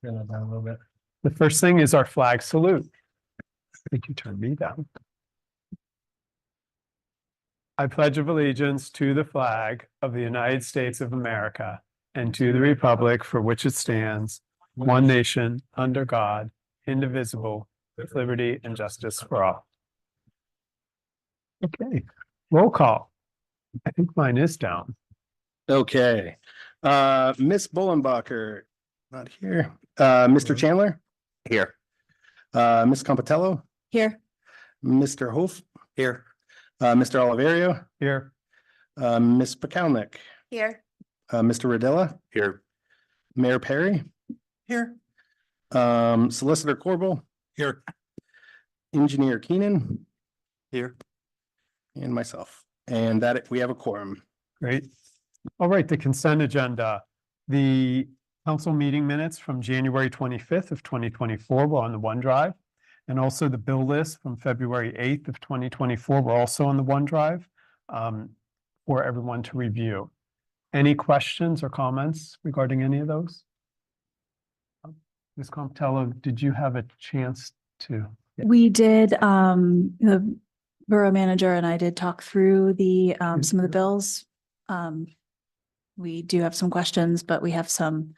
Turn that down a little bit. The first thing is our flag salute. I think you turned me down. I pledge allegiance to the flag of the United States of America and to the republic for which it stands, one nation, under God, indivisible, with liberty and justice for all. Okay, roll call. I think mine is down. Okay, Miss Bullenbacher, not here. Mr. Chandler, Here. Miss Compatello, Here. Mr. Hof, Here. Mr. Oliverio, Here, Miss Pakalnik, Here. Mr. Rodilla, Here. Mayor Perry, Here. Solicitor Corbel, Here. Engineer Keenan, Here. and myself. And that we have a quorum. great. All right, the consent agenda. The council meeting minutes from January 25th of 2024 were on the OneDrive. And also the bill list from February 8th of 2024 were also on the OneDrive for everyone to review. Any questions or comments regarding any of those? Ms. Comptello, did you have a chance to? We did, the borough manager and I did talk through the, some of the bills. We do have some questions, but we have some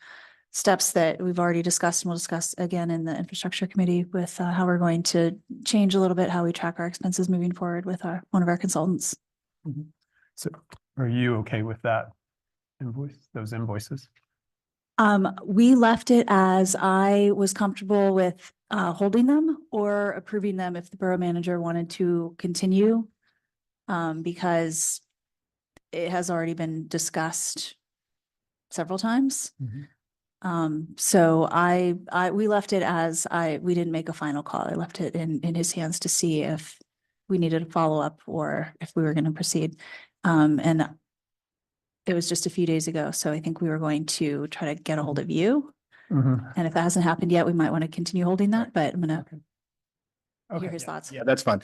steps that we've already discussed and we'll discuss again in the infrastructure committee with how we're going to change a little bit how we track our expenses moving forward with one of our consultants. So are you okay with that invoice, those invoices? We left it as I was comfortable with holding them or approving them if the borough manager wanted to continue. Because it has already been discussed several times. So we left it as we didn't make a final call. I left it in his hands to see if we needed a follow-up or if we were going to proceed. And it was just a few days ago. So I think we were going to try to get a hold of you. And if that hasn't happened yet, we might want to continue holding that, but I'm going to hear his thoughts. Yeah, that's fine.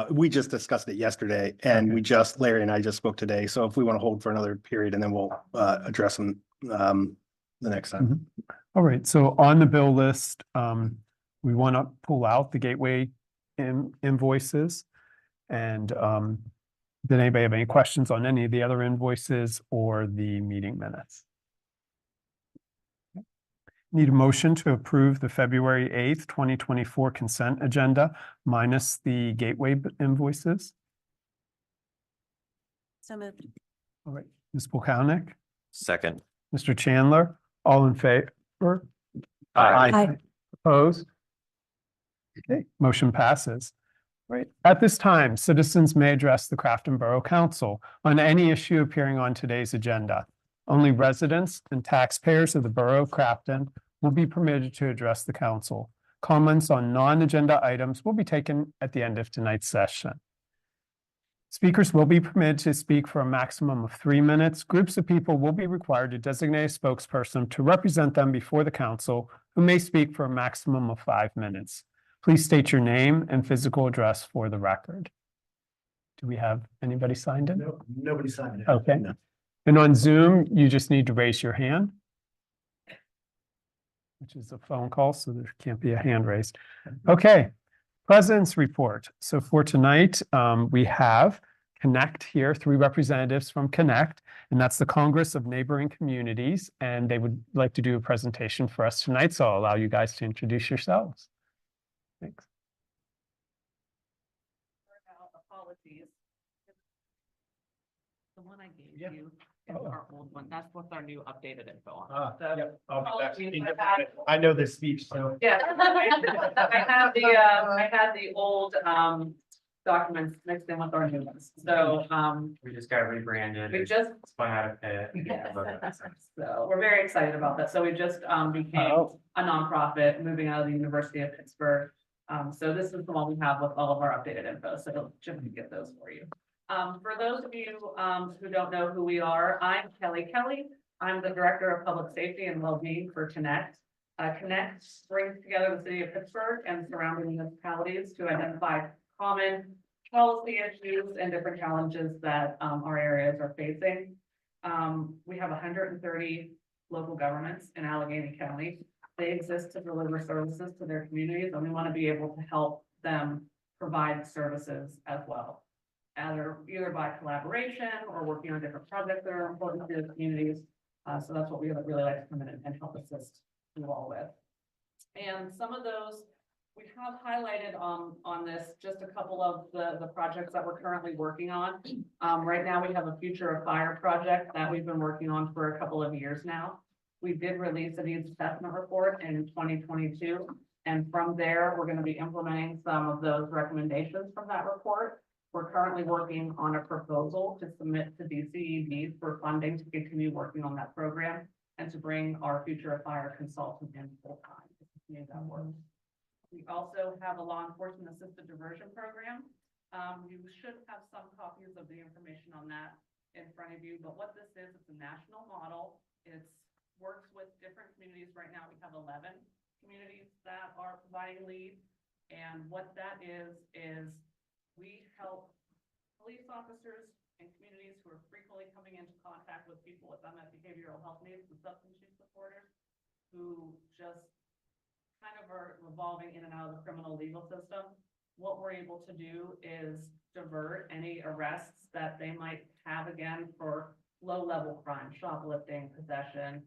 We just discussed it yesterday and Larry and I just spoke today. So if we want to hold for another period and then we'll address them the next time. All right, so on the bill list, we want to pull out the gateway invoices. And did anybody have any questions on any of the other invoices or the meeting minutes? Need a motion to approve the February 8th, 2024 consent agenda minus the gateway invoices. So moved. All right, Ms. Polkownik, Second. Mr. Chandler, all in favor? Aye. Opposed? Okay, motion passes. Right. At this time, citizens may address the Crafton Borough Council on any issue appearing on today's agenda. Only residents and taxpayers of the Borough of Crafton will be permitted to address the council. Comments on non-agenda items will be taken at the end of tonight's session. Speakers will be permitted to speak for a maximum of 3 minutes. Groups of people will be required to designate a spokesperson to represent them before the council, who may speak for a maximum of 5 minutes. Please state your name and physical address for the record. Do we have anybody signed in? No, nobody signed it. Okay. No. And on Zoom, you just need to raise your hand, which is a phone call, so there can't be a hand raised. Okay, President's report. So for tonight, we have Connect here, 3 representatives from Connect, and that's the Congress of Neighboring Communities, and they would like to do a presentation for us tonight, so I'll allow you guys to introduce yourselves. Thanks. Apologies. The one I gave Yeah. you is our old one. That's what's our new updated info on. Yep. I'll be back. Apologies, I had- I know this speech, so. Yeah, I had the old documents mixed in with our new ones. So We just got rebranded. we just, Spun out of it. so we're very excited about that. So we just became a nonprofit moving out of the University of Pittsburgh. So this is the one we have with all of our updated info. So Jim can get those for you. For those of you who don't know who we are, I'm Kelly Kelly. I'm the Director of Public Safety and Wellbeing for Connect. Connect brings together the city of Pittsburgh and surrounding municipalities to identify common policy issues and different challenges that our areas are facing. We have 130 local governments in Allegheny County. They exist to deliver services to their communities, and we want to be able to help them provide services as well. Either by collaboration or working on different projects that are important to the communities. So that's what we would really like to come in and help assist you all with. And some of those, we have highlighted on this, just a couple of the projects that we're currently working on. Right now, we have a Future of Fire project that we've been working on for a couple of years now. We did release a needs assessment report in 2022. And from there, we're going to be implementing some of those recommendations from that report. We're currently working on a proposal to submit to DCED for funding to continue working on that program and to bring our Future of Fire consultant in full time to continue that work. We also have a law enforcement assisted diversion program. You should have some copies of the information on that in front of you, but what this is, it's a national model. It works with different communities. Right now, we have 11 communities that are providing lead. And what that is we help police officers in communities who are frequently coming into contact with people with unmet behavioral health needs and substance use disorders who just kind of are revolving in and out of the criminal legal system. What we're able to do is divert any arrests that they might have again for low-level crime, shoplifting, possession,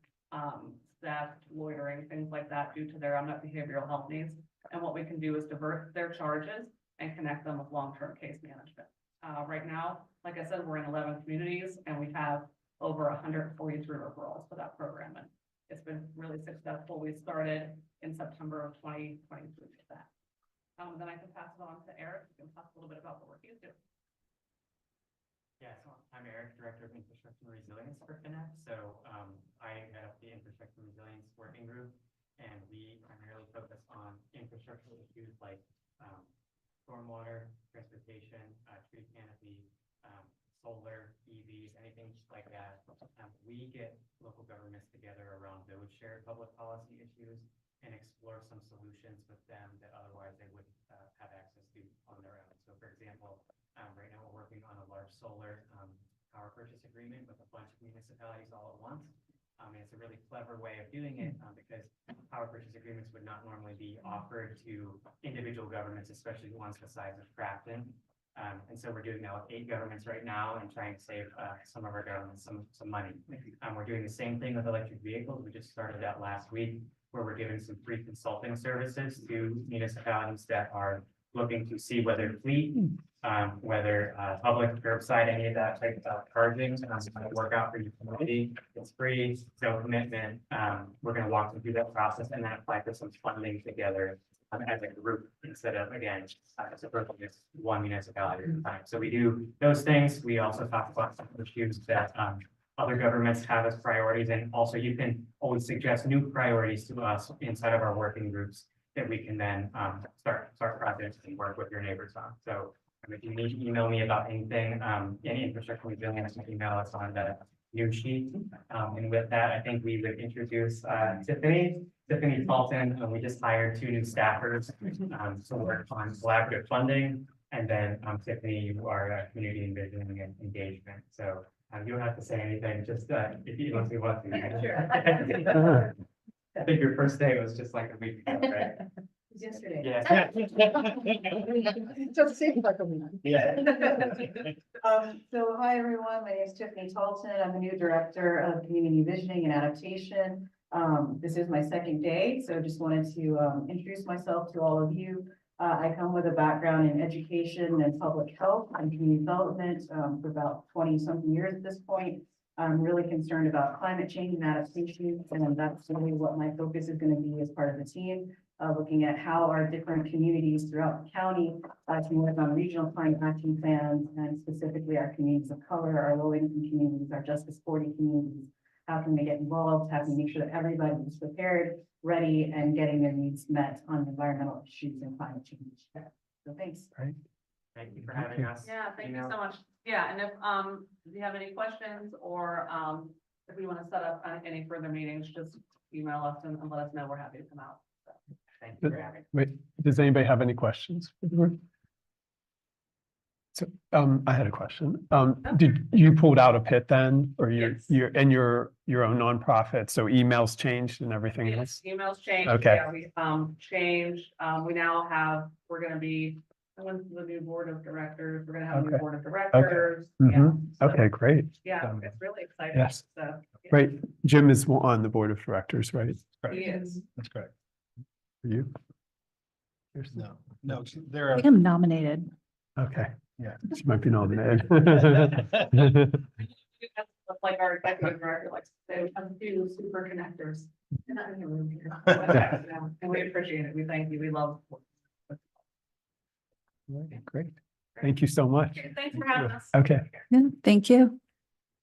theft, loitering, things like that due to their unmet behavioral health needs. And what we can do is divert their charges and connect them with long-term case management. Right now, like I said, we're in 11 communities and we have over 143 referrals for that program. And it's been really successful. We started in September of 2023 with that. Then I can pass it on to Eric, who can talk a little bit about the work he's doing. Yeah, so I'm Eric, Director of Infrastructure Resilience for Connect. So I head up the Infrastructure Resilience Working Group, and we primarily focus on infrastructure issues like stormwater, transportation, tree canopy, solar, EVs, anything like that. We get local governments together around those shared public policy issues and explore some solutions with them that otherwise they wouldn't have access to on their own. So for example, right now we're working on a large solar power purchase agreement with a bunch of municipalities all at once. And it's a really clever way of doing it because power purchase agreements would not normally be offered to individual governments, especially ones the size of Grafton. And so we're doing that with 8 governments right now and trying to save some of our governments some money. We're doing the same thing with electric vehicles. We just started that last week, where we're giving some free consulting services to municipalities that are looking to see whether fleet, whether public curbside, any of that type of charging might work out for your community. It's free, no commitment. We're going to walk them through that process and then apply for some funding together as a group instead of, again, as a person, just one municipality at a time. So we do those things. We also talk about some issues that other governments have as priorities, and also you can always suggest new priorities to us inside of our working groups that we can then start projects and work with your neighbors on. So if you need to email me about anything, any infrastructure resilience, email us on the news sheet. And with that, I think we would introduce Tiffany Fulton, and we just hired 2 new staffers to work on collaborative funding. And then Tiffany, you are community envisioning and engagement. So you don't have to say anything, just if you want to. Sure. I think your first day was just like a week ago, right? Yesterday. Yeah. It just seems like a week. Yeah. So hi, everyone. My name is Tiffany Talton. I'm the new Director of Community Visioning and Adaptation. This is my 2nd day, so just wanted to introduce myself to all of you. I come with a background in education and public health and community development for about 20-something years at this point. I'm really concerned about climate change and adaptation, and that's really what my focus is going to be as part of the team. Looking at how our different communities throughout the county can work on regional climate action plans, and specifically our communities of color, our low-income communities, our Justice 40 communities. How can they get involved? How can we make sure that everybody is prepared, ready, and getting their needs met on environmental issues and climate change? So thanks. Thank you for having us. Yeah, thank you so much. Yeah, and if you have any questions or if we want to set up any further meetings, just email us and let us know. We're happy to come out. So. Thank you for having us. Wait, does anybody have any questions for the group? So, I had a question. Did you pulled out a pit then, or Yes. your own nonprofit, so emails changed and everything else? Yes, emails changed. Okay. Yeah, we changed. We now have, we're gonna be, when's the new board of directors? We're gonna have a new Okay. board of directors. Mhm. Yeah, so, Okay, great, yeah, it's really exciting. Yes. So. yeah. great. Jim is on the board of directors, right? He is. That's correct. For you? No, there I think I'm nominated. Okay. Yeah. She might be nominated. That's like our executive director, like, they have a few super connectors. They're not in the room here. Yeah. Yeah, and we appreciate it. We thank you. We love. Great. Thank you so much. Okay, thanks for having us. Okay, Yeah, thank you.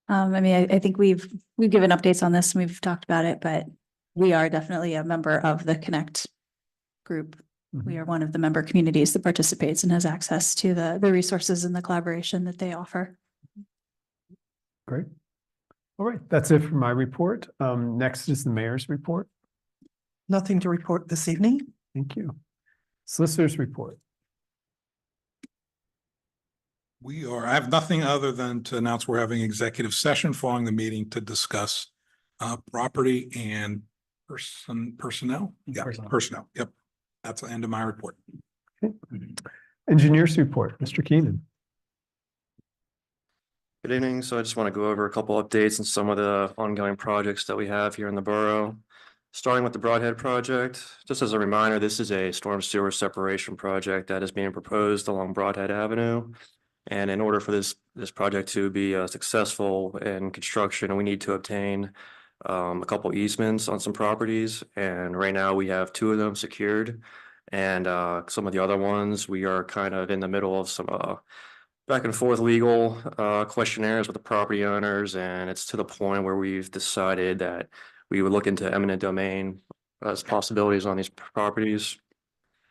I mean, I think we've given updates on this and we've talked about it, but we are definitely a member of the Connect group. We are one of the member communities that participates and has access to the resources and the collaboration that they offer. great. All right, that's it for my report. Next is the mayor's report. Nothing to report this evening. Thank you. Solicitor's report. I have nothing other than to announce we're having executive session following the meeting to discuss property and personnel. Yeah, personnel. Yep. That's the end of my report. Engineer's report, Mr. Keenan. Good evening. So I just want to go over a couple updates and some of the ongoing projects that we have here in the borough. Starting with the Broadhead project, just as a reminder, this is a storm sewer separation project that is being proposed along Broadhead Avenue. And in order for this project to be successful in construction, we need to obtain a couple easements on some properties. And right now we have 2 of them secured. And some of the other ones, we are kind of in the middle of some back and forth legal questionnaires with the property owners. And it's to the point where we've decided that we would look into eminent domain as possibilities on these properties.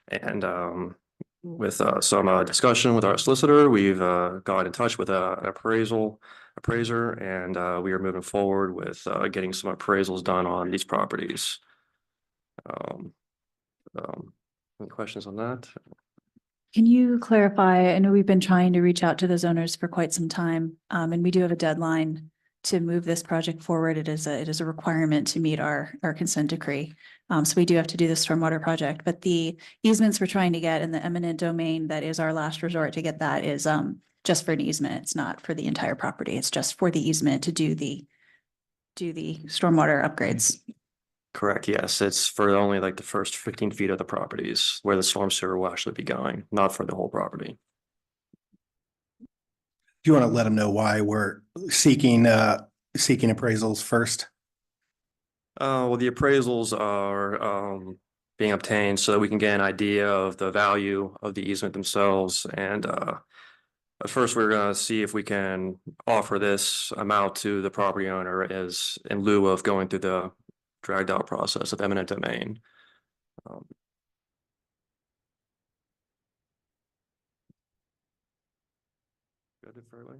And with some discussion with our solicitor, we've got in touch with an appraiser, and we are moving forward with getting some appraisals done on these properties. Any questions on that? Can you clarify? I know we've been trying to reach out to those owners for quite some time, and we do have a deadline to move this project forward. It is a requirement to meet our consent decree. So we do have to do the stormwater project, but the easements we're trying to get in the eminent domain, that is our last resort to get that, is just for an easement. It's not for the entire property. It's just for the easement to do the stormwater upgrades. Correct, yes. It's for only like the first 15 feet of the properties where the storm sewer will actually be going, not for the whole property. Do you want to let them know why we're seeking appraisals first? Well, the appraisals are being obtained so that we can get an idea of the value of the easement themselves. And at first, we're going to see if we can offer this amount to the property owner as in lieu of going through the dragged out process of eminent domain. Good further. All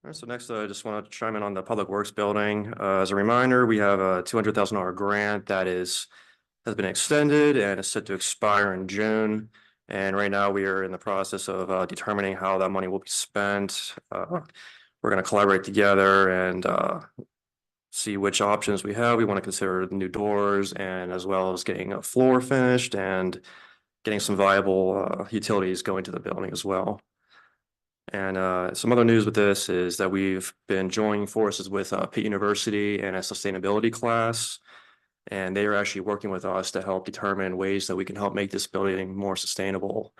right, so next, I just want to chime in on the Public Works building. As a reminder, we have a $200,000 grant that has been extended and is set to expire in June. And right now we are in the process of determining how that money will be spent. We're going to collaborate together and see which options we have. We want to consider new doors and as well as getting a floor finished and getting some viable utilities going to the building as well. And some other news with this is that we've been joining forces with Pitt University in a sustainability class. And they are actually working with us to help determine ways that we can help make this building more sustainable.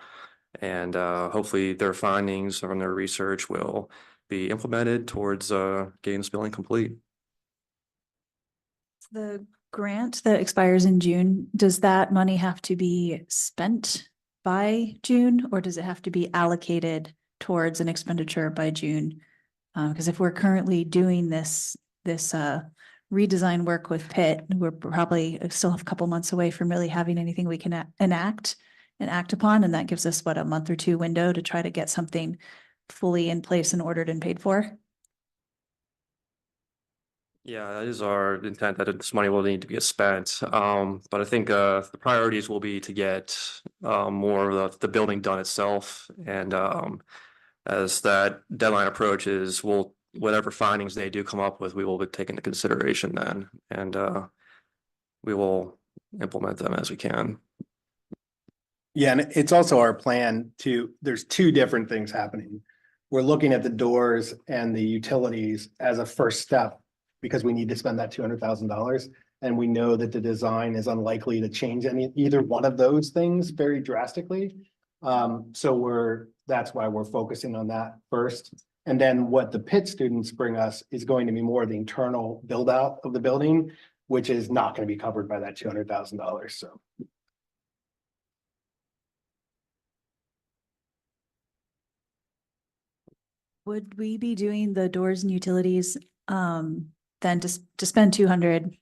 And hopefully their findings from their research will be implemented towards getting this building complete. The grant that expires in June, does that money have to be spent by June, or does it have to be allocated towards an expenditure by June? Because if we're currently doing this redesign work with Pitt, we're probably still have a couple months away from really having anything we can enact and act upon. And that gives us a month or 2 window to try to get something fully in place and ordered and paid for. Yeah, that is our intent that this money will need to get spent. But I think the priorities will be to get more of the building done itself. And as that deadline approaches, we'll whatever findings they do come up with, we will take into consideration then. And we will implement them as we can. Yeah, and it's also our plan to, there's two different things happening. We're looking at the doors and the utilities as a first step because we need to spend that $200,000. And we know that the design is unlikely to change either one of those things very drastically. So that's why we're focusing on that first. And then what the Pitt students bring us is going to be more of the internal build out of the building, which is not going to be covered by that $200,000. So. Would we be doing the doors and utilities, then to spend 200?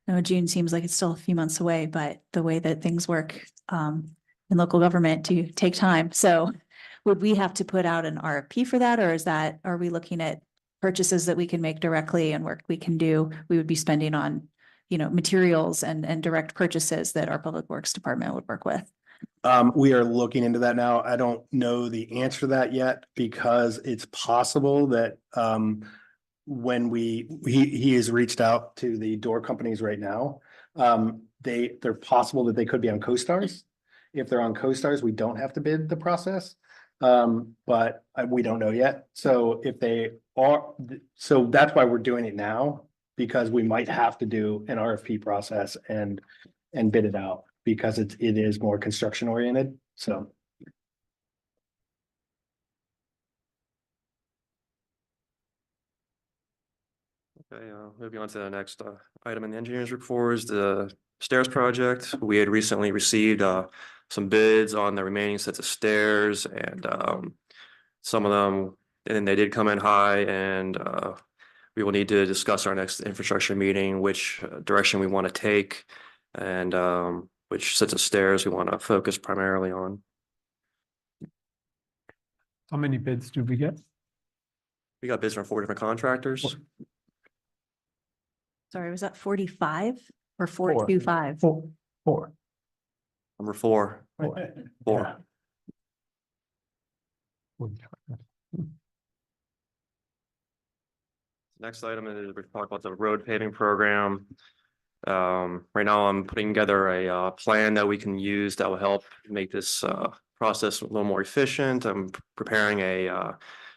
No, June seems like it's still a few months away, but the way that things work, in local government do take time. So would we have to put out an RFP for that, or are we looking at purchases that we can make directly and work we can do? We would be spending on, materials and direct purchases that our public works department would work with. We are looking into that now. I don't know the answer to that yet because it's possible that when he has reached out to the door companies right now. They're possible that they could be on CoStars. If they're on CoStars, we don't have to bid the process. But we don't know yet. So if they are, so that's why we're doing it now, because we might have to do an RFP process and bid it out because it is more construction oriented. So. Okay, moving on to the next item in the engineer's report is the stairs project. We had recently received some bids on the remaining sets of stairs, and some of them, and they did come in high, and we will need to discuss our next infrastructure meeting, which direction we want to take, and which sets of stairs we want to focus primarily on. How many bids did we get? We got bids from 4 different contractors. Sorry, was that 45 or 425? Four. Number 4. Four. 4. Next item is we talk about the road paving program. Right now I'm putting together a plan that we can use that will help make this process a little more efficient. I'm preparing a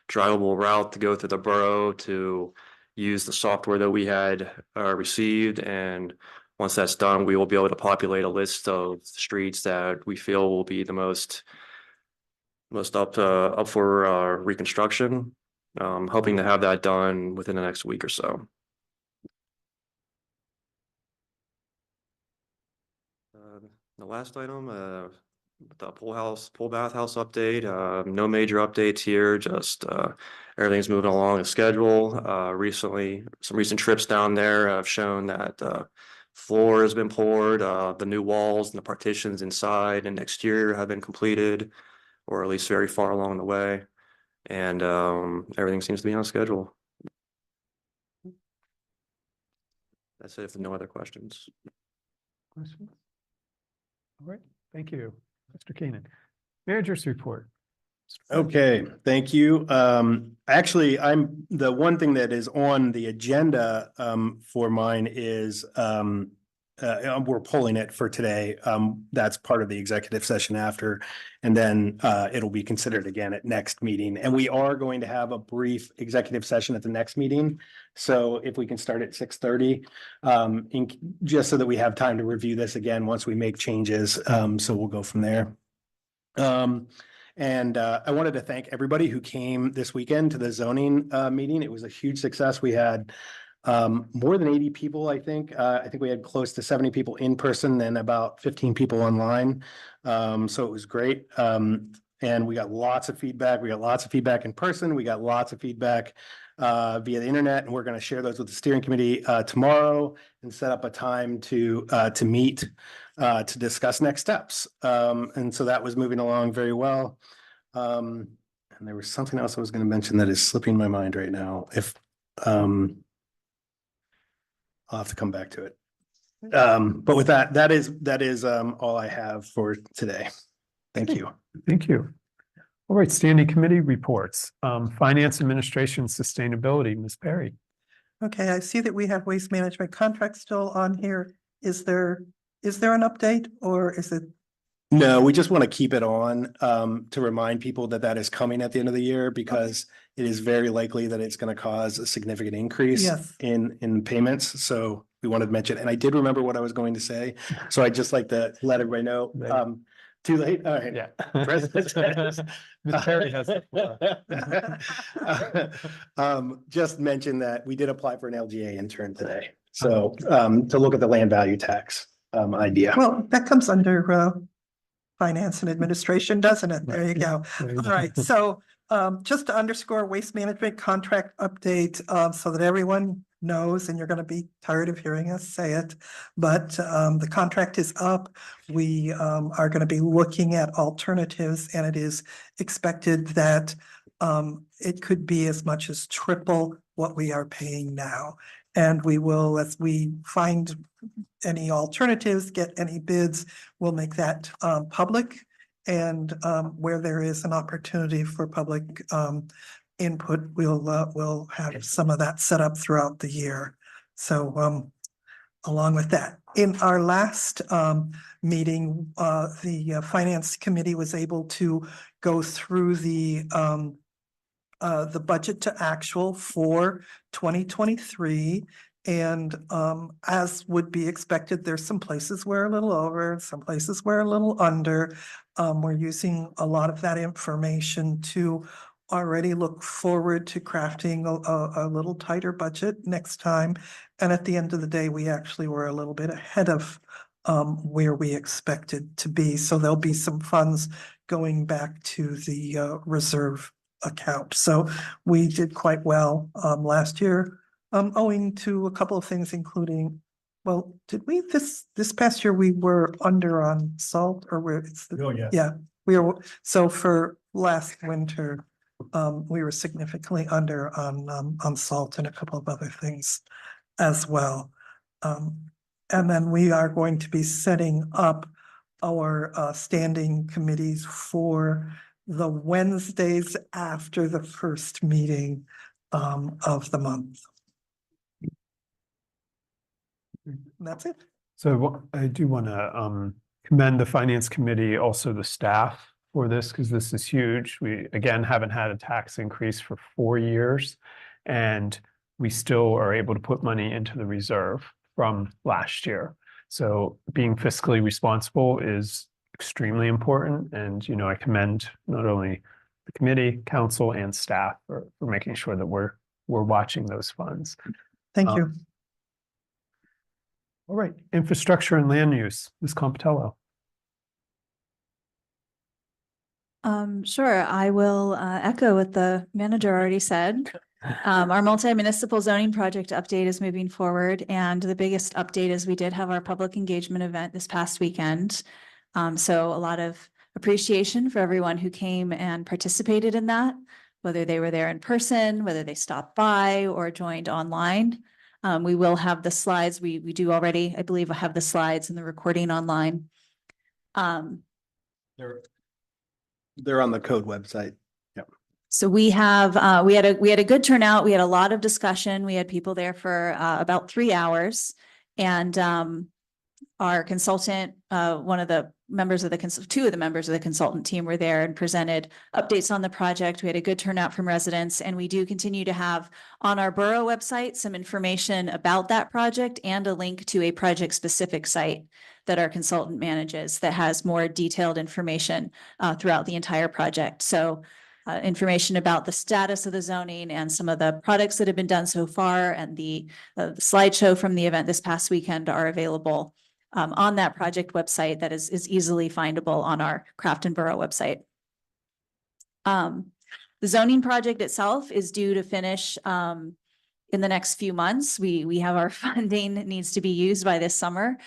drivable route to go through the borough to use the software that we had received, and once that's done, we will be able to populate a list of streets that we feel will be the most up for reconstruction. Hoping to have that done within the next week or so. The last item, the pool bathhouse update. No major updates here, just everything's moving along the schedule. Recently, some recent trips down there have shown that floor has been poured, the new walls and the partitions inside and exterior have been completed, or at least very far along the way. And everything seems to be on schedule. That's it, if no other questions. Questions? All right, thank you, Mr. Keenan. Manager's report. Okay, thank you. Actually, I'm the one thing that is on the agenda for mine is we're pulling it for today. That's part of the executive session after, and then it'll be considered again at next meeting. And we are going to have a brief executive session at the next meeting. So if we can start at 6:30, just so that we have time to review this again once we make changes. So we'll go from there. And I wanted to thank everybody who came this weekend to the zoning meeting. It was a huge success. We had more than 80 people, I think. I think we had close to 70 people in person and about 15 people online. So it was great. And we got lots of feedback. We got lots of feedback in person. We got lots of feedback via the internet, and we're going to share those with the steering committee tomorrow and set up a time to meet to discuss next steps. And so that was moving along very well. And there was something else I was going to mention that is slipping my mind right now. I'll have to come back to it. But with that is all I have for today. Thank you. Thank you. All right, standing committee reports, Finance Administration Sustainability, Ms. Perry. Okay, I see that we have waste management contract still on here. Is there an update or is it? No, we just want to keep it on to remind people that that is coming at the end of the year because it is very likely that it's going to cause a significant increase Yes. in payments. So we wanted to mention, and I did remember what I was going to say. So I'd just like to let everybody know. Right. Too late? All right. Yeah. President. Ms. Perry has the floor. Just mention that we did apply for an LGA intern today. So to look at the land value tax idea. Well, that comes under finance and administration, doesn't it? There you go. There you All go. right, so just to underscore waste management contract update, so that everyone knows, and you're gonna be tired of hearing us say it, but the contract is up. We are gonna be looking at alternatives, and it is expected that it could be as much as triple what we are paying now. And we will, as we find any alternatives, get any bids, we'll make that public. And where there is an opportunity for public input, we'll have some of that set up throughout the year. So along with that, in our last meeting, the Finance Committee was able to go through the budget to actual for 2023. And as would be expected, there's some places we're a little over, some places we're a little under. We're using a lot of that information to already look forward to crafting a little tighter budget next time. And at the end of the day, we actually were a little bit ahead of where we expected to be. So there'll be some funds going back to the reserve account. So we did quite well last year, owing to a couple of things, including, well, did we this past year we were under on salt, or where it's yeah, we were. So for last winter, we were significantly under on salt and a couple of other things as well. And then we are going to be setting up our standing committees for the Wednesdays after the first meeting of the month. And that's it. So I do want to commend the Finance Committee, also the staff for this, because this is huge. We, again, haven't had a tax increase for 4 years, and we still are able to put money into the reserve from last year. So being fiscally responsible is extremely important. And, you know, I commend not only the committee, council, and staff for making sure that we're watching those funds. Thank you. All right, infrastructure and land use, Ms. Compitello. Sure, I will echo what the manager already said. Our multi-municipal zoning project update is moving forward, and the biggest update is we did have our public engagement event this past weekend. So a lot of appreciation for everyone who came and participated in that, whether they were there in person, whether they stopped by or joined online. We will have the slides. We do already, I believe, have the slides and the recording online. They're on the code website. So we have, we had a good turnout. We had a lot of discussion. We had people there for about 3 hours. And our consultant, two of the members of the consultant team were there and presented updates on the project. We had a good turnout from residents, and we do continue to have on our borough website some information about that project and a link to a project specific site that our consultant manages that has more detailed information throughout the entire project. So information about the status of the zoning and some of the products that have been done so far, and the slideshow from the event this past weekend are available on that project website that is easily findable on our Crafton Borough website. The zoning project itself is due to finish in the next few months. We have our funding that needs to be used by this summer.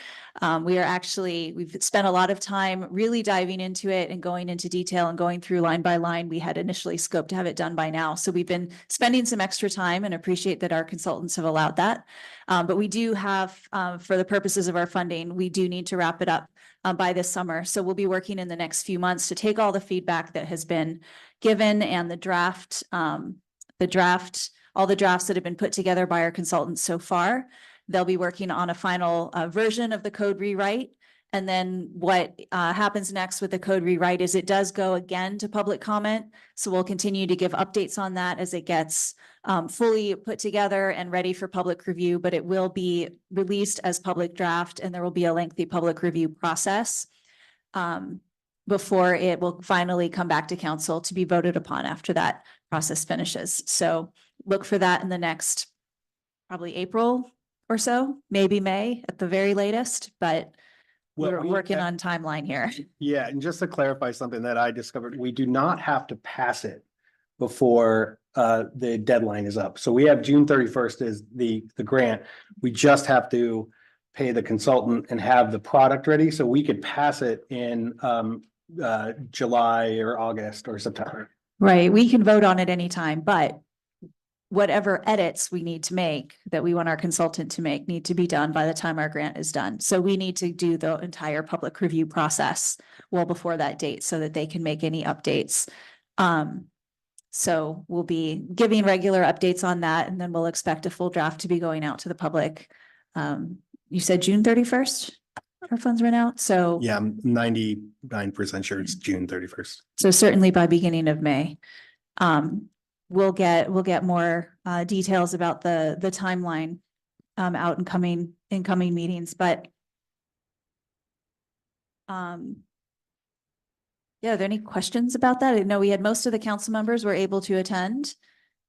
We've spent a lot of time really diving into it and going into detail and going through line by line. We had initially scoped to have it done by now. So we've been spending some extra time and appreciate that our consultants have allowed that. But we do have, for the purposes of our funding, we do need to wrap it up by this summer. So we'll be working in the next few months to take all the feedback that has been given and the draft, all the drafts that have been put together by our consultants so far. They'll be working on a final version of the code rewrite. And then what happens next with the code rewrite is it does go again to public comment. So we'll continue to give updates on that as it gets fully put together and ready for public review, but it will be released as public draft and there will be a lengthy public review process before it will finally come back to council to be voted upon after that process finishes. So look for that in the next probably April or so, maybe May at the very latest, but we're working on timeline here. Yeah, and just to clarify something that I discovered, we do not have to pass it before the deadline is up. So we have June 31st is the grant. We just have to pay the consultant and have the product ready. So we could pass it in July or August or September. Right, we can vote on it anytime, but whatever edits we need to make that we want our consultant to make need to be done by the time our grant is done. So we need to do the entire public review process well before that date so that they can make any updates. So we'll be giving regular updates on that, and then we'll expect a full draft to be going out to the public. You said June 31st, our funds run out, so. Yeah, I'm 99% sure it's June 31st. So certainly by beginning of May. We'll get more details about the timeline out in coming meetings, but yeah, are there any questions about that? I know we had most of the council members were able to attend,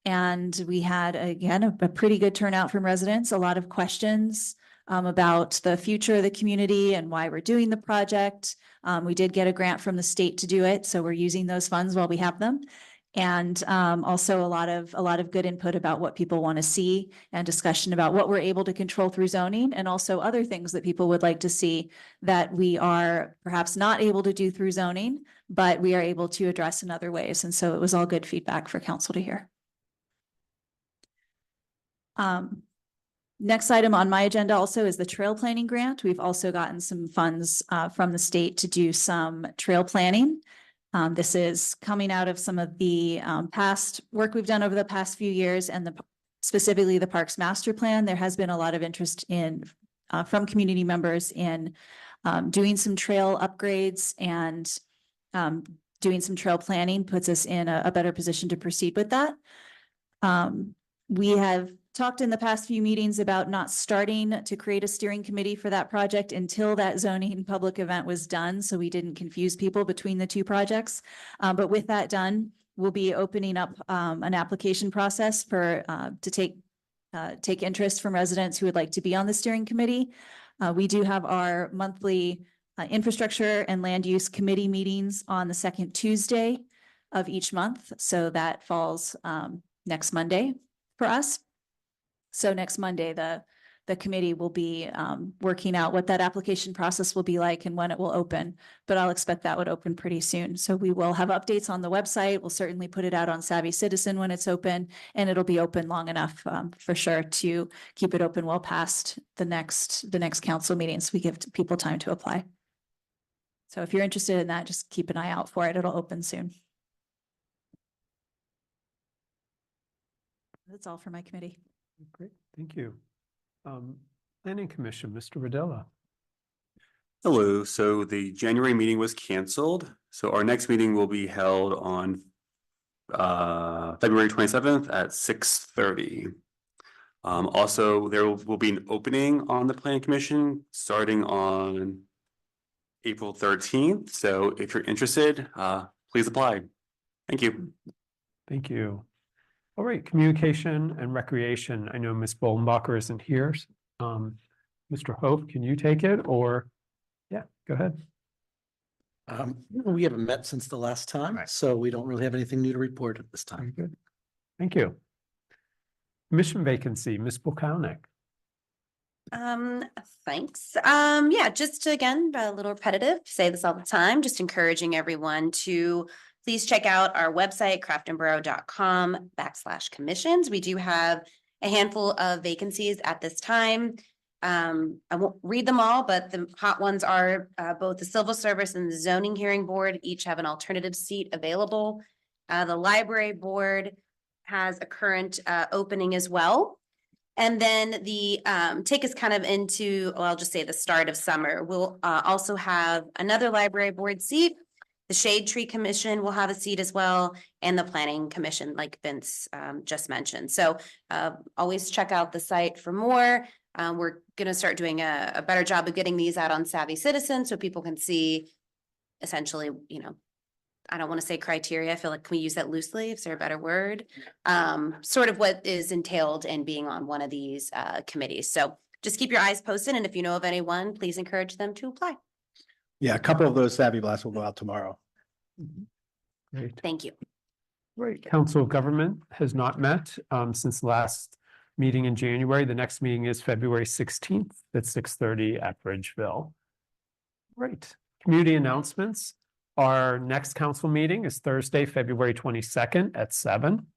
and we had again a pretty good turnout from residents, a lot of questions about the future of the community and why we're doing the project. We did get a grant from the state to do it, so we're using those funds while we have them. And also a lot of good input about what people want to see and discussion about what we're able to control through zoning, and also other things that people would like to see that we are perhaps not able to do through zoning, but we are able to address in other ways. And so it was all good feedback for council to hear. Next item on my agenda also is the trail planning grant. We've also gotten some funds from the state to do some trail planning. This is coming out of some of the past work we've done over the past few years, and specifically the Parks Master Plan. There has been a lot of interest in from community members in doing some trail upgrades, and doing some trail planning puts us in a better position to proceed with that. We have talked in the past few meetings about not starting to create a steering committee for that project until that zoning public event was done, so we didn't confuse people between the two projects. But with that done, we'll be opening up an application process for to take interest from residents who would like to be on the steering committee. We do have our monthly infrastructure and land use committee meetings on the second Tuesday of each month, so that falls next Monday for us. So next Monday, the committee will be working out what that application process will be like and when it will open, but I'll expect that would open pretty soon. So we will have updates on the website. We'll certainly put it out on Savvy Citizen when it's open, and it'll be open long enough for sure to keep it open well past the next council meeting, so we give people time to apply. So if you're interested in that, just keep an eye out for it. It'll open soon. That's all for my committee. Great, thank you. Planning Commission, Mr. Rodella. Hello, so the January meeting was canceled. So our next meeting will be held on February 27th at 6:30. Also, there will be an opening on the Planning Commission starting on April 13th. So if you're interested, please apply. Thank you. Thank you. All right, Communication and Recreation. I know Ms. Bollenbacher isn't here. Mr. Hope, can you take it, or? Yeah, go ahead. We haven't met since the last time, so we don't really have anything new to report at this Very time. good. Thank you. Commission vacancy, Ms. Bukownik. Thanks. Yeah, just again, a little repetitive, say this all the time, just encouraging everyone to please check out our website, craftonborough.com/commissions. We do have a handful of vacancies at this time. I won't read them all, but the hot ones are both the civil service and the zoning hearing board each have an alternative seat available. The library board has a current opening as well. And then the take us kind of into, well, I'll just say the start of summer. We'll also have another library board seat. The Shade Tree Commission will have a seat as well, and the Planning Commission, like Vince just mentioned. So always check out the site for more. We're going to start doing a better job of getting these out on Savvy Citizen so people can see essentially, you know, I don't want to say criteria. I feel like, can we use that loosely? Is there a better word? Sort of what is entailed in being on one of these committees. So just keep your eyes posted. And if you know of anyone, please encourage them to apply. Yeah, a couple of those Savvy Blasts will go out tomorrow. Great. Thank you. Great. Council of Government has not met since the last meeting in January. The next meeting is February 16th at 6:30 at Bridgeville. Great. Community announcements. Our next council meeting is Thursday, February 22nd at 7.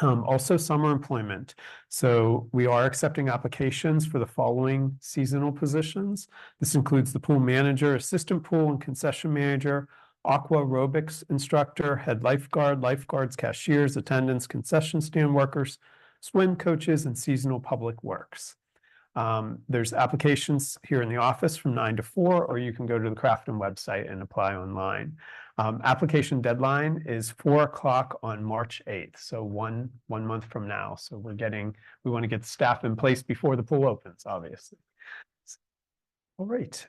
Also summer employment. So we are accepting applications for the following seasonal positions. This includes the pool manager, assistant pool and concession manager, aqua aerobics instructor, head lifeguard, lifeguards, cashiers, attendants, concession stand workers, swim coaches, and seasonal public works. There's applications here in the office from 9 to 4, or you can go to the Crafton website and apply online. Application deadline is 4 o'clock on March 8th, so one month from now. So we want to get the staff in place before the pool opens, obviously. All right.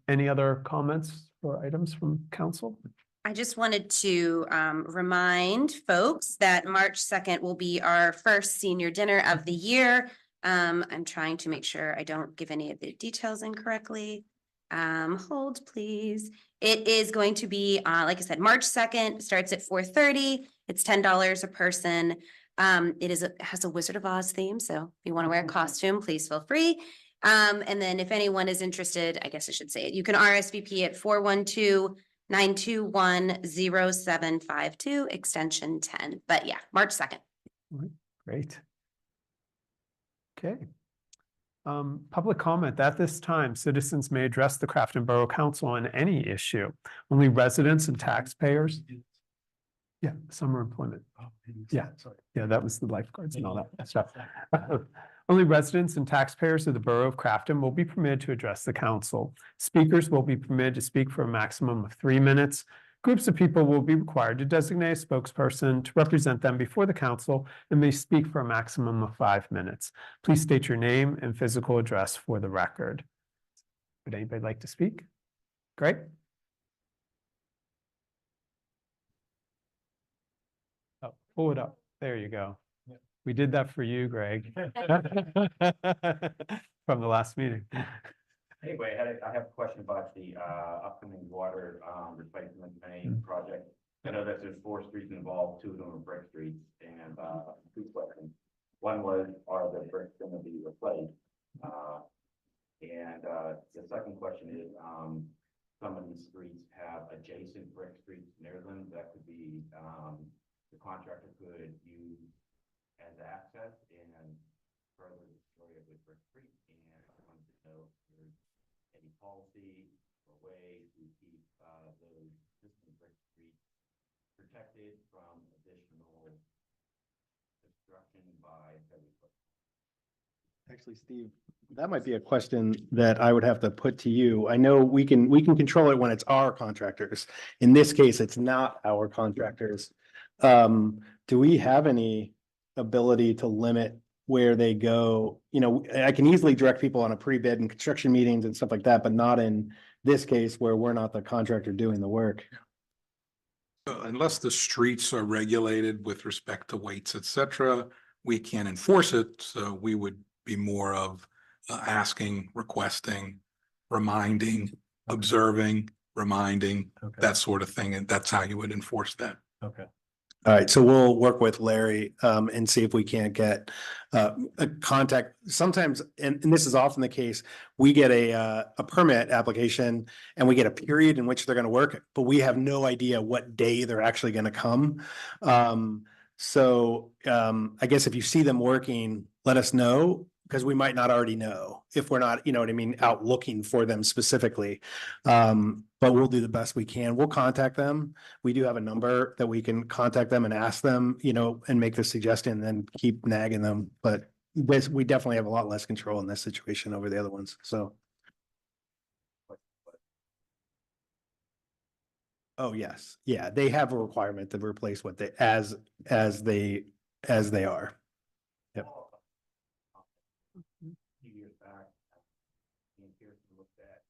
Any other comments or items from council? I just wanted to remind folks that March 2nd will be our first senior dinner of the year. I'm trying to make sure I don't give any of the details incorrectly. Hold, please. It is going to be, like I said, March 2nd, starts at 4:30. It's $10 a person. It has a Wizard of Oz theme, so if you want to wear a costume, please feel free. And then if anyone is interested, I guess I should say it, you can RSVP at 412-921-0752, extension 10. But yeah, March 2nd. Great. Okay. Public comment. At this time, citizens may address the Crafton Borough Council on any issue. Only residents and taxpayers. Yeah, summer employment. Yeah, yeah, that was the lifeguards and all that stuff. Only residents and taxpayers of the Borough of Crafton will be permitted to address the council. Speakers will be permitted to speak for a maximum of 3 minutes. Groups of people will be required to designate a spokesperson to represent them before the council and may speak for a maximum of 5 minutes. Please state your name and physical address for the record. Would anybody like to speak? Great. Oh, pull it up. There you go. We did that for you, Greg. From the last meeting. Anyway, I have a question about the upcoming water replacement main project. I know that there's 4 streets involved, 2 of them are brick streets, and 2 questions. One was, are the bricks going to be replaced? And the second question is, some of these streets have adjacent brick streets near them that could be the contractor could use as access and further the story of the brick street. And I wanted to know if there's any policy or way to keep those existing brick streets protected from additional destruction by heavy equipment. Actually, Steve, that might be a question that I would have to put to you. I know we can control it when it's our contractors. In this case, it's not our contractors. Do we have any ability to limit where they go? You know, I can easily direct people on a pre-bid and construction meetings and stuff like that, but not in this case where we're not the contractor doing the work. Unless the streets are regulated with respect to weights, et cetera, we can't enforce it. So we would be more of asking, requesting, reminding, observing, reminding, that sort of thing. And that's how you would enforce that. Okay. All right, so we'll work with Larry and see if we can't get a contact. Sometimes, and this is often the case, we get a permit application and we get a period in which they're gonna work, but we have no idea what day they're actually gonna come. I guess if you see them working, let us know, because we might not already know if we're not, you know what I mean, out looking for them specifically. But we'll do the best we can. We'll contact them. We do have a number that we can contact them and ask them, you know, and make the suggestion and then keep nagging them. But this, we definitely have a lot less control in this situation over the other ones, so. Oh, yes. Yeah, they have a requirement to replace what they, as they are. Yep. Few years back, me and Pearson looked at,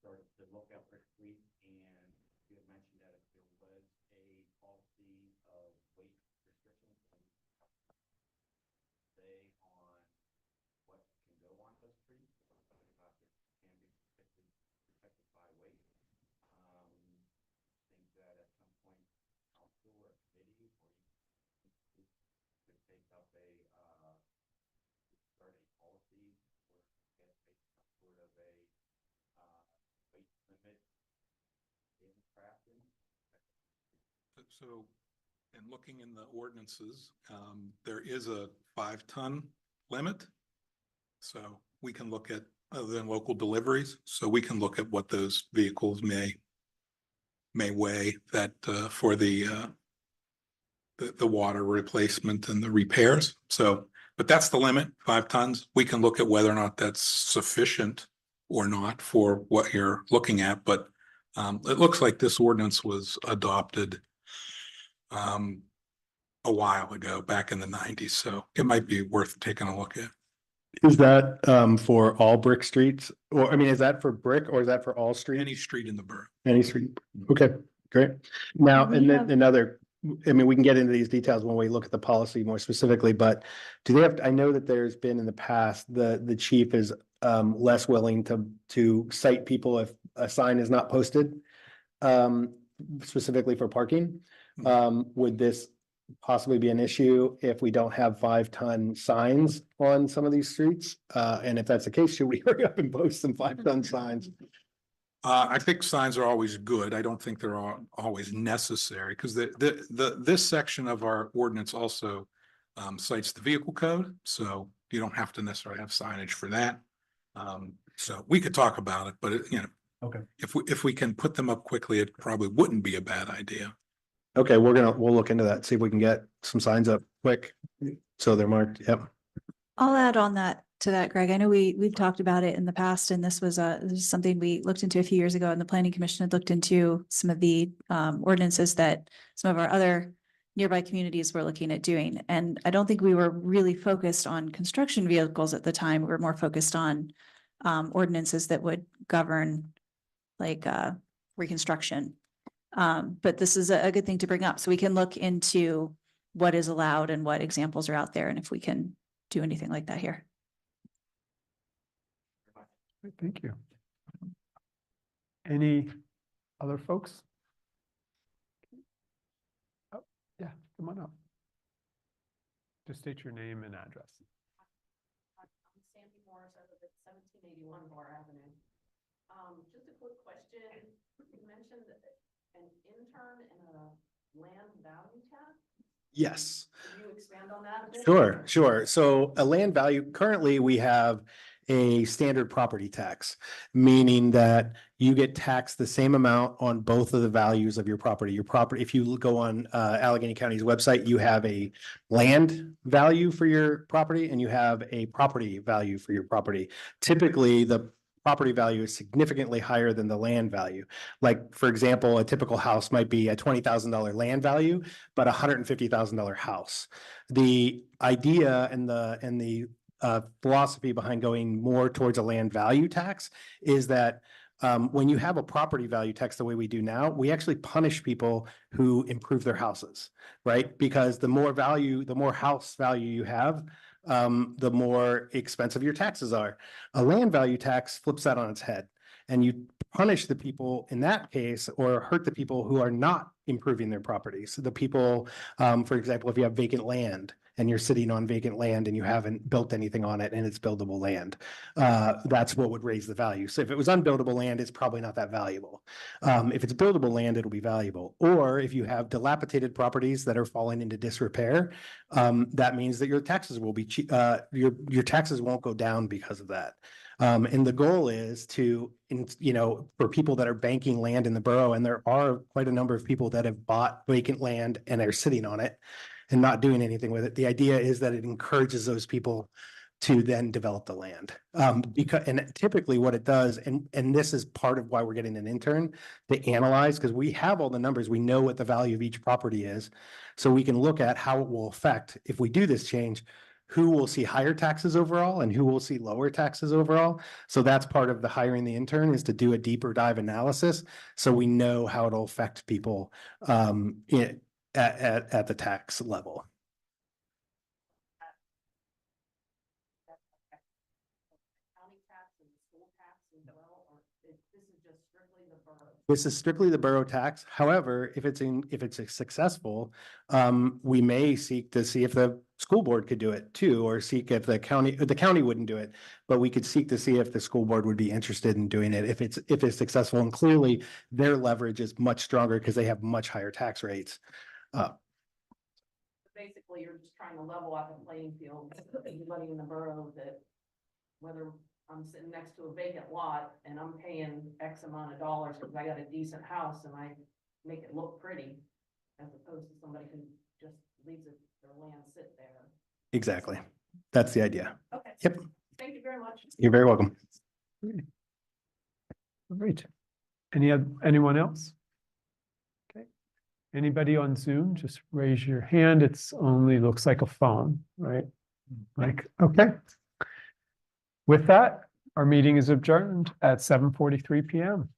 started to look at Brick Street, and you had mentioned that if there was a policy of weight restrictions, say on what can go on the street, something about it can be protected by weight. Think that at some point, council or committee, or you could take up a, start a policy or get some sort of a, weight limit in crafting. So, in looking in the ordinances, there is a 5-ton limit. So we can look at, other than local deliveries, so we can look at what those vehicles may weigh that for the water replacement and the repairs. So, but that's the limit, 5 tons. We can look at whether or not that's sufficient or not for what you're looking at, but it looks like this ordinance was adopted a while ago, back in the 90s. So it might be worth taking a look at. Is that for all brick streets? Or, I mean, is that for brick or is that for all streets? Any street in the borough. Any street? Okay, great. Now, We and then have- another, I mean, we can get into these details when we look at the policy more specifically, but do they have, I know that there's been in the past, the chief is less willing to cite people if a sign is not posted specifically for parking. Would this possibly be an issue if we don't have 5-ton signs on some of these streets? And if that's the case, should we hurry up and post some 5-ton signs? I think signs are always good. I don't think they're always necessary, because this section of our ordinance also cites the vehicle code, so you don't have to necessarily have signage for that. So we could talk about it, but you know, Okay. if we can put them up quickly, it probably wouldn't be a bad idea. Okay, we'll look into that, see if we can get some signs up quick, so they're marked, yep. I'll add on to that, Greg. I know we've talked about it in the past, and this was something we looked into a few years ago, and the planning commission had looked into some of the ordinances that some of our other nearby communities were looking at doing. And I don't think we were really focused on construction vehicles at the time. We were more focused on ordinances that would govern like reconstruction. But this is a good thing to bring up, so we can look into what is allowed and what examples are out there, and if we can do anything like that here. Thank you. Any other folks? Oh, yeah, come on up. Just state your name and address. I'm Sandy Morris, I live at 1781 Bar Avenue. Just a quick question. You mentioned an intern and a land value tax. Yes. Can you expand on that a bit? Sure. So a land value, currently we have a standard property tax, meaning that you get taxed the same amount on both of the values of your property. Your property, if you go on Allegheny County's website, you have a land value for your property and you have a property value for your property. Typically, the property value is significantly higher than the land value. Like, for example, a typical house might be a $20,000 land value, but a $150,000 house. The idea and the philosophy behind going more towards a land value tax is that when you have a property value tax the way we do now, we actually punish people who improve their houses, right? Because the more value, the more house value you have, the more expensive your taxes are. A land value tax flips that on its head. And you punish the people in that case or hurt the people who are not improving their properties. So the people, for example, if you have vacant land and you're sitting on vacant land and you haven't built anything on it and it's buildable land, that's what would raise the value. So if it was unbuildable land, it's probably not that valuable. If it's buildable land, it'll be valuable. Or if you have dilapidated properties that are falling into disrepair, that means that your taxes will be your taxes won't go down because of that. And the goal is to, for people that are banking land in the borough, and there are quite a number of people that have bought vacant land and are sitting on it and not doing anything with it. The idea is that it encourages those people to then develop the land. And typically what it does, and this is part of why we're getting an intern to analyze, because we have all the numbers, we know what the value of each property is. So we can look at how it will affect, if we do this change, who will see higher taxes overall and who will see lower taxes overall. So that's part of the hiring the intern, is to do a deeper dive analysis. So we know how it'll affect people at the tax level. This is strictly the borough tax. However, if it's successful, we may seek to see if the school board could do it too, or seek if the county wouldn't do it, but we could seek to see if the school board would be interested in doing it if it's successful. And clearly their leverage is much stronger because they have much higher tax rates. Basically, you're just trying to level out the playing field, everybody in the borough, that whether I'm sitting next to a vacant lot and I'm paying X amount of dollars because I got a decent house and I make it look pretty, as opposed to somebody who just leaves their land sit there. Exactly. That's the idea. Okay. Yep. Thank you very much. You're very welcome. All right. Anyone else? Okay. Anybody on Zoom, just raise your hand. It's only looks like a phone, right? Like, okay. With that, our meeting is adjourned at 7:43 p.m.